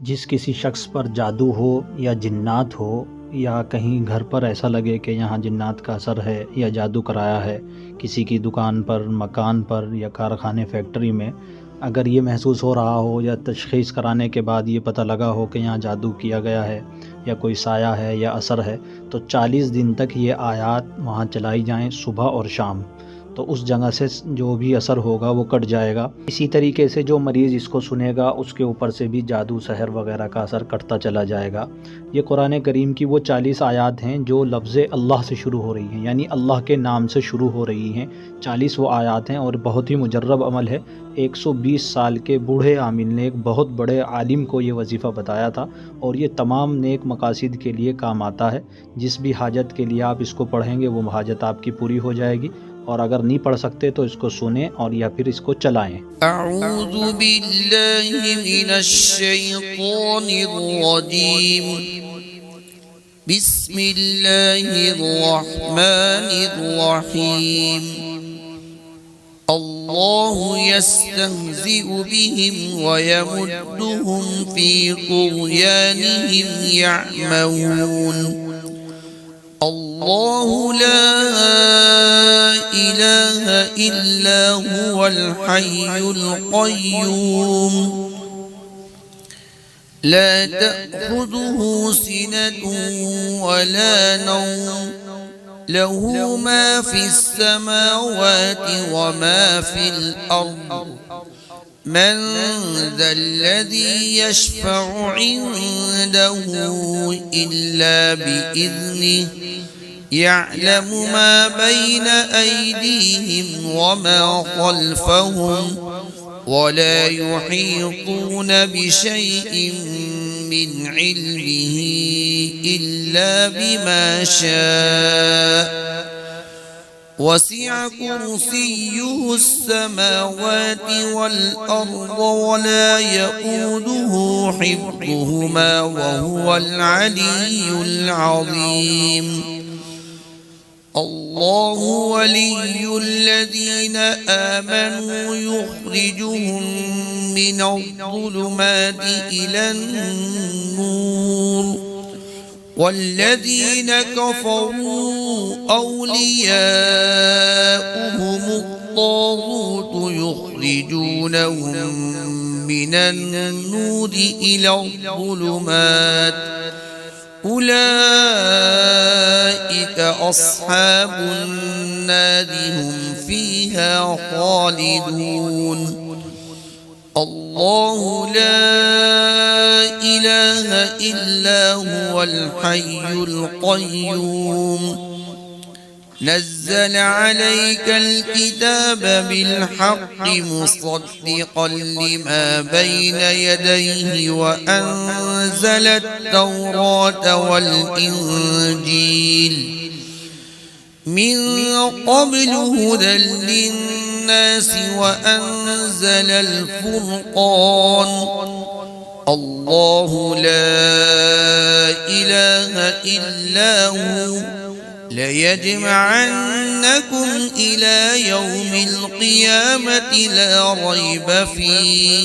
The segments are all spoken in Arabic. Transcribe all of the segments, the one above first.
जिस किसी शख्स पर जादू हो या जिन्नात हो या कहीं घर पर ऐसा लगे कि यहाँ जिन्नात का असर है या जादू कराया है, किसी की दुकान पर, मकान पर या कारखाने फैक्ट्री में, अगर ये महसूस हो रहा हो या तशख़ीस कराने के बाद ये पता लगा हो कि यहाँ जादू किया गया है या कोई साया है या असर है, तो 40 दिन तक ये आयात वहाँ चलाई जाएँ सुबह और शाम। तो उस जगह से जो भी असर होगा वो कट जाएगा। इसी तरीके से जो मरीज़ इसको सुनेगा उसके ऊपर से भी जादू सहर वगैरह का असर कटता चला जाएगा। ये कुरान करीम की वो 40 आयात हैं जो लफ्ज़ अल्लाह से शुरू हो रही हैं, यानी अल्लाह के नाम से शुरू हो रही हैं। 40 वो आयात हैं और बहुत ही मुजर्रब अमल है। 120 साल के बूढ़े आमिल ने एक बहुत बड़े आलिम को ये वजीफ़ा बताया था और ये तमाम नेक मकासिद के लिए काम आता है। जिस भी हाजत के लिए आप इसको पढ़ेंगे वो हाजत आपकी पूरी हो जाएगी, और अगर नहीं पढ़ सकते तो इसको सुने और या फिर इसको चलाएं। अऊज़ु बिल्लाहि मिनश शैतानिर रजीम। बिस्मिल्लाहिर रहमानिर रहीम। अल्लाहु यस्तहज़िउ बिहिम व यमुद्दुहुम फ़ी तुग़यानिहिम यअमहून। अल्लाहु ला इलाहा इल्ला हुवल हय्युल क़य्यूम ला तअख़ुज़ुहु सिनतुन वला नौम लहू मा फ़िस समावाति व मा फ़िल अर्द मन ज़ल्लज़ी यशफ़अु इंदहु इल्ला बिइज़्निहि यअलमु मा बैन अयदीहिम व मा ख़ल्फ़हुम वला युहीतून बिशैइन मिन इल्मिही इल्ला बिमा शाअ वसिअ कुर्सियुहु अस्समावाति वल अर्द वला यऊदुहु हिफ्ज़ुहुमा वहुवल अलिय्युल अज़ीम। अल्लाहु वलियुल्लज़ीन आमनू युख़्रिजुहुम मिनज़्ज़ुलुमाति इलन-नूर वल्लज़ीन कफ़रू औलियाउहुम अत्ताग़ूत युख़्रिजूनहुम मिनन-नूर इलज़्ज़ुलुमात उलाइक अस्हाबुन-नार हुम फ़ीहा ख़ालिदून। अल्लाहु ला इलाहा इल्ला हुवल हय्युल क़य्यूम नज़्ज़ल अलैकल किताब बिल-हक़्क़ि मुसद्दिक़न लिमा बैन यदैहि व अंज़लत तौरात वल इंजील मिन क़ब्लु हुदल लिन्नासि व अंज़लल फ़ुरक़ान। अल्लाहु ला इलाहा इल्ला हु लयजमअन्नकुम इला यौमिल क़ियामति ला रैब फ़ीहि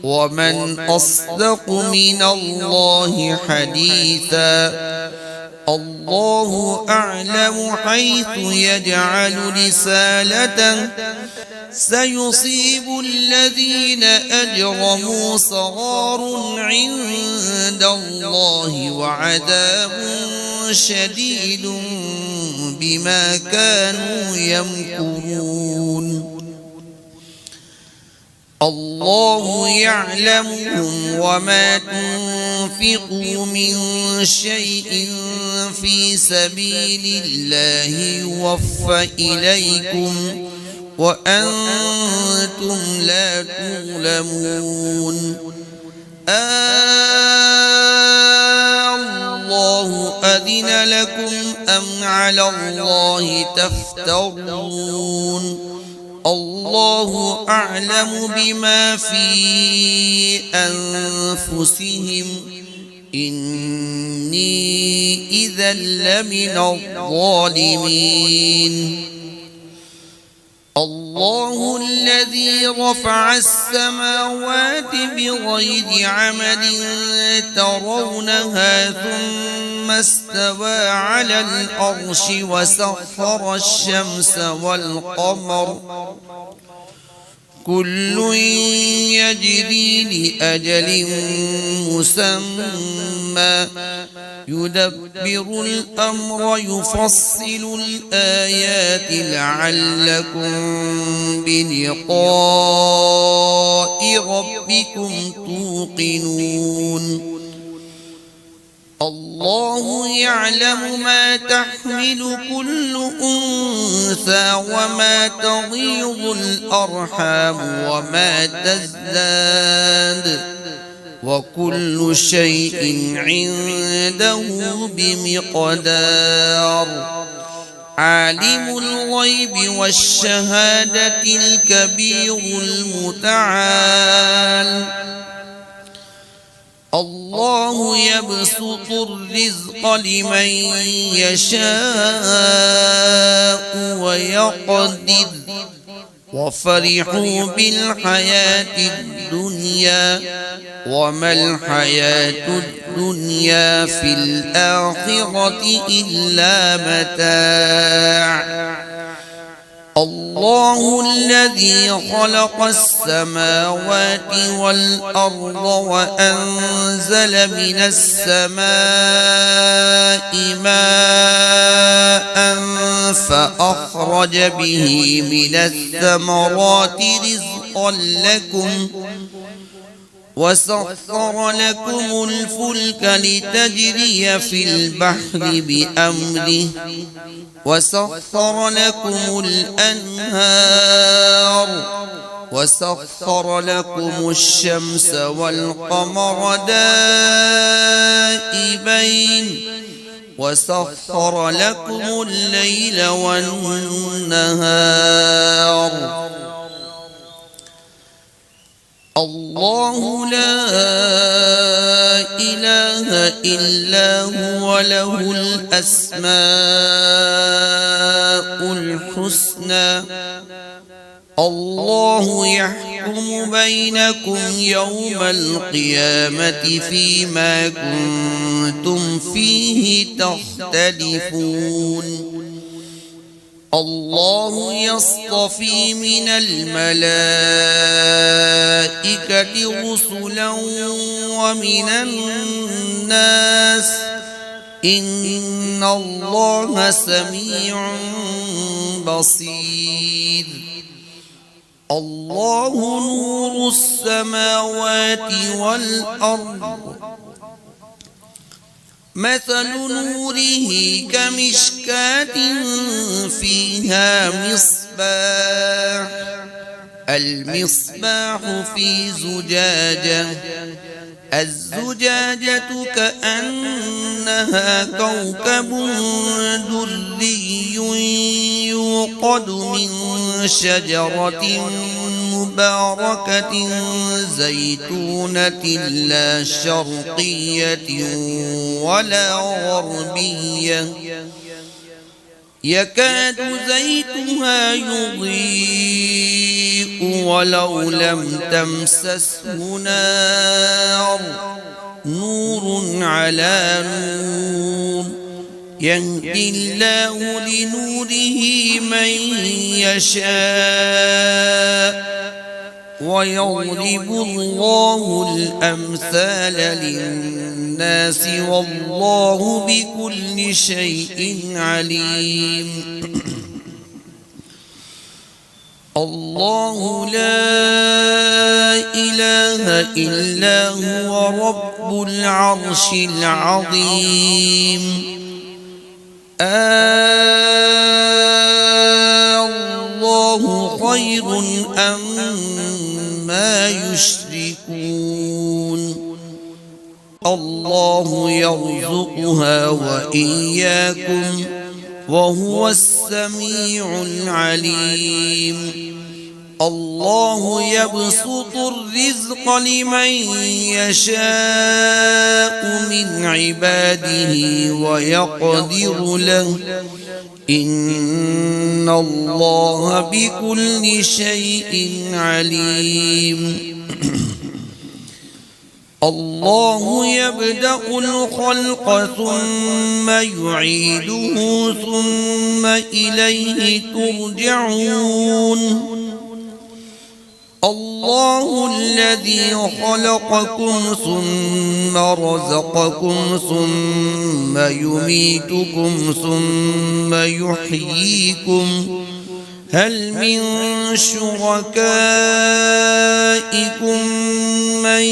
वमन अस्दक़ु मिनल्लाहि हदीसा। अल्लाहु अअलमु हैथु यजअलु रिसालतहु सयुसीबु الذين अजरमू सगारुन इंदल्लाहि वअज़ाबुन शदीदुन बिमा कानू यमकुरून। अल्लाहु यअलमुहुम वमा तुनफ़िक़ू मिन शैइन फ़ी सबीलिल्लाहि युवफ़्फ़ा इलैकुम व अंतुम ला तुज़लमून। अल्लाहु अज़िन लकुम अम अला अल्लाहि तफ्तरून। अल्लाहु अअलमु बिमा फ़ी अनफ़ुसिहिम इन्नी इज़न लमिनज़ ज़ालिमीन। الله الذي رفع السماوات بغير عمد ترونها ثم استوى على العرش وسخر الشمس والقمر كل يجري لأجل مسمى يدبر الأمر يفصل الآيات لعلكم بلقاء ربكم توقنون الله يعلم ما تحمل كل أنثى وما تغيض الأرحام وما تزداد وكل شيء عنده بمقدار عالم الغيب والشهادة الكبير المتعال الله يبسط الرزق لمن يشاء ويقدر وفرحوا بالحياة الدنيا وما الحياة الدنيا في الآخرة إلا متاع الله الذي خلق السماوات والأرض وأنزل من السماء ماء فأخرج به من الثمرات رزقا لكم وسخر لكم الفلك لتجري في البحر بأمره وسخر لكم الأنهار وسخر لكم الشمس والقمر دائبين وسخر لكم الليل والنهار الله لا إله إلا هو له الأسماء الحسنى الله يحكم بينكم يوم القيامة فيما كنتم فيه تختلفون الله يصطفي من الملائكة رسلا ومن الناس إن الله سميع بصير الله نور السماوات والأرض مثل نوره كمشكاة فيها مصباح المصباح في زجاجة الزجاجة كأنها كوكب دري يوقد من شجرة مباركة زيتونة لا شرقية ولا غربية يكاد زيتها يضيء ولو لم تمسسه نار نور على نور يهدي الله لنوره من يشاء ويضرب الله الأمثال للناس والله بكل شيء عليم الله لا إله إلا هو رب العرش العظيم الله خير أما يشركون الله يرزقها وإياكم وهو السميع العليم الله يبسط الرزق لمن يشاء من عباده ويقدر له إن الله بكل شيء عليم. الله يبدأ الخلق ثم يعيده ثم إليه ترجعون. الله الذي خلقكم ثم رزقكم ثم يميتكم ثم يحييكم. هل من شركائكم من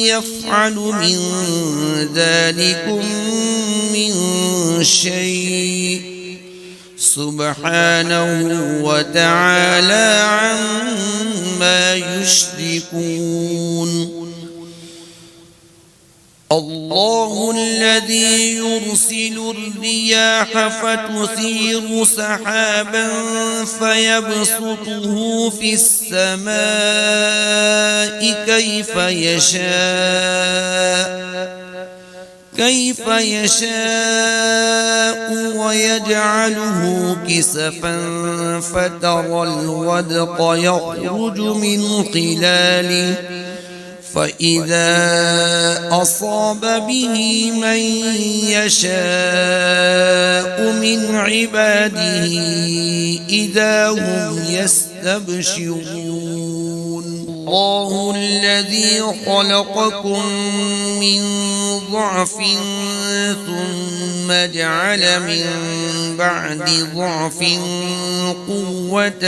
يفعل من ذلكم من شيء؟ سبحانه وتعالى عما يشركون. الله الذي يرسل الرياح فتثير سحابا فيبسطه في السماء كيف يشاء ويجعله كسفا فترى الودق يخرج من خلاله فإذا أصاب به من يشاء من عباده إذا هم يستبشرون. الله الذي خلقكم من ضعف ثم جعل من بعد ضعف قوة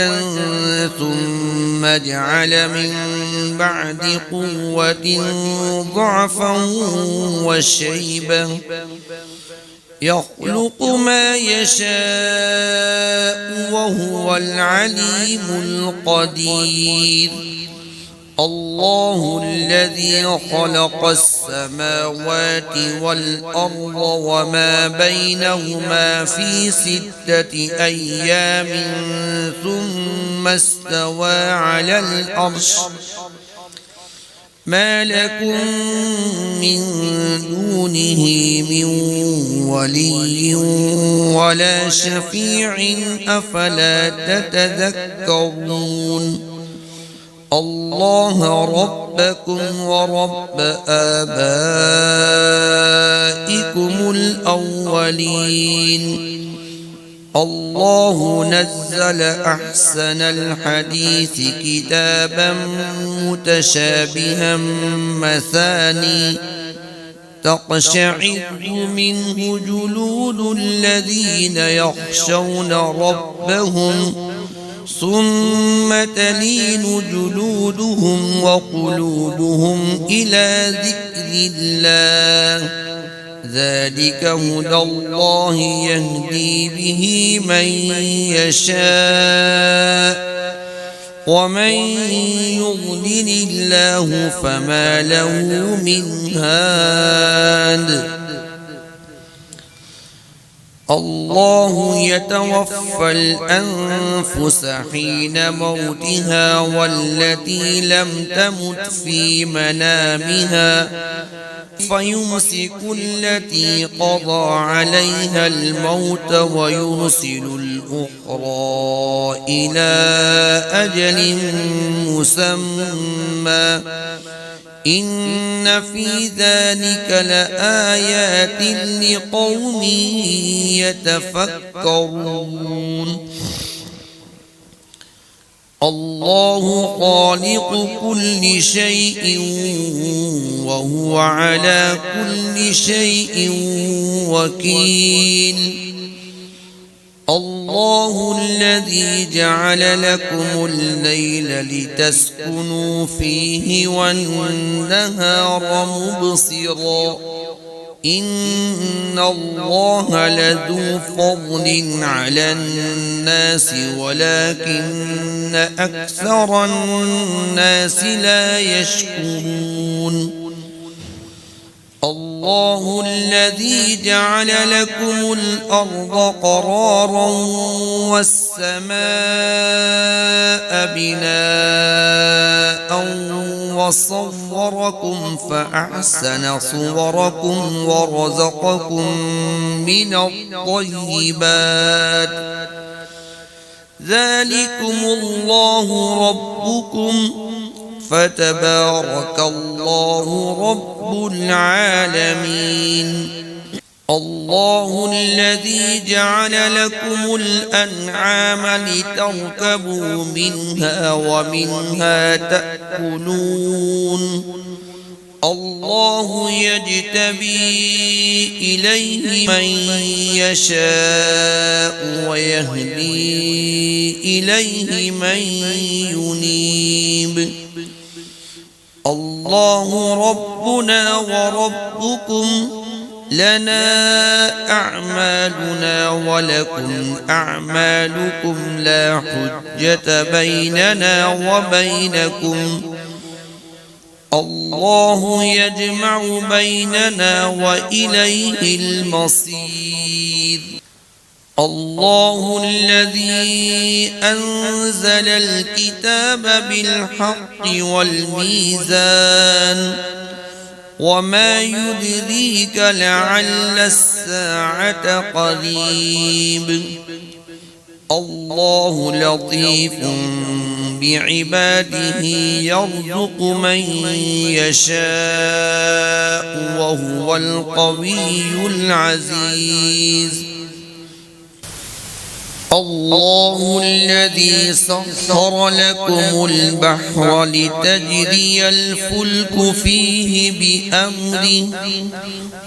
ثم جعل من بعد قوة ضعفا وشيبا يخلق ما يشاء وهو العليم القدير. الله الذي خلق السماوات والأرض وما بينهما في 6 أيام ثم استوى على العرش. ما لكم من دونه من ولي ولا شفيع أفلا تتذكرون. الله ربكم ورب آبائكم الأولين. الله نزل أحسن الحديث كتابا متشابها مثاني تقشعر منه جلود الذين يخشون ربهم ثم تلين جلودهم وقلوبهم إلى ذكر الله. ذلك هدى الله يهدي به من يشاء ومن يضلل الله فما له من هاد. الله يتوفى الأنفس حين موتها والتي لم تمت في منامها فيمسك التي قضى عليها الموت ويرسل الأخرى إلى أجل مسمى. إن في ذلك لآيات لقوم يتفكرون. الله خالق كل شيء وهو على كل شيء وكيل. الله الذي جعل لكم الليل لتسكنوا فيه والنهار مبصرا. إن الله لذو فضل على الناس ولكن أكثر الناس لا يشكرون. الله الذي جعل لكم الأرض قرارا والسماء بناء وصوركم فأحسن صوركم ورزقكم من الطيبات ذلكم الله ربكم فتبارك الله رب العالمين. الله الذي جعل لكم الأنعام لتركبوا منها ومنها تأكلون. الله يجتبي إليه من يشاء ويهدي إليه من ينيب. الله ربنا وربكم لنا أعمالنا ولكم أعمالكم لا حجة بيننا وبينكم. الله يجمع بيننا وإليه المصير. الله الذي أنزل الكتاب بالحق والميزان وما يدريك لعل الساعة قريب. الله لطيف بعباده يرزق من يشاء وهو القوي العزيز. الله الذي سخر لكم البحر لتجري الفلك فيه بأمره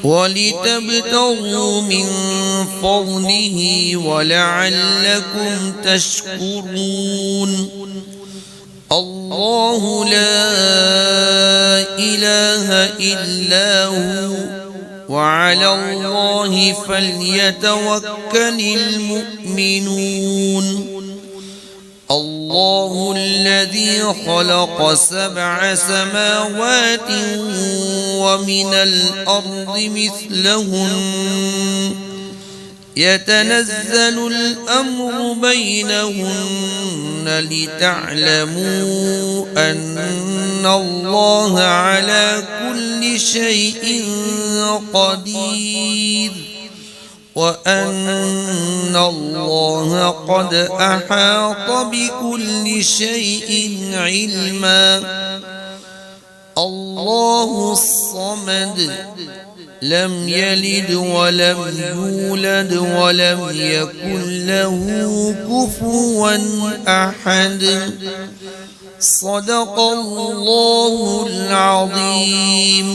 ولتبتغوا من فضله ولعلكم تشكرون. الله لا إله إلا هو وعلى الله فليتوكل المؤمنون. الله الذي خلق 7 سماوات ومن الأرض مثلهن يتنزل الأمر بينهن لتعلموا أن الله على كل شيء قدير وأن الله قد أحاط بكل شيء علما. الله الصمد لم يلد ولم يولد ولم يكن له كفوا أحد. صدق الله العظيم.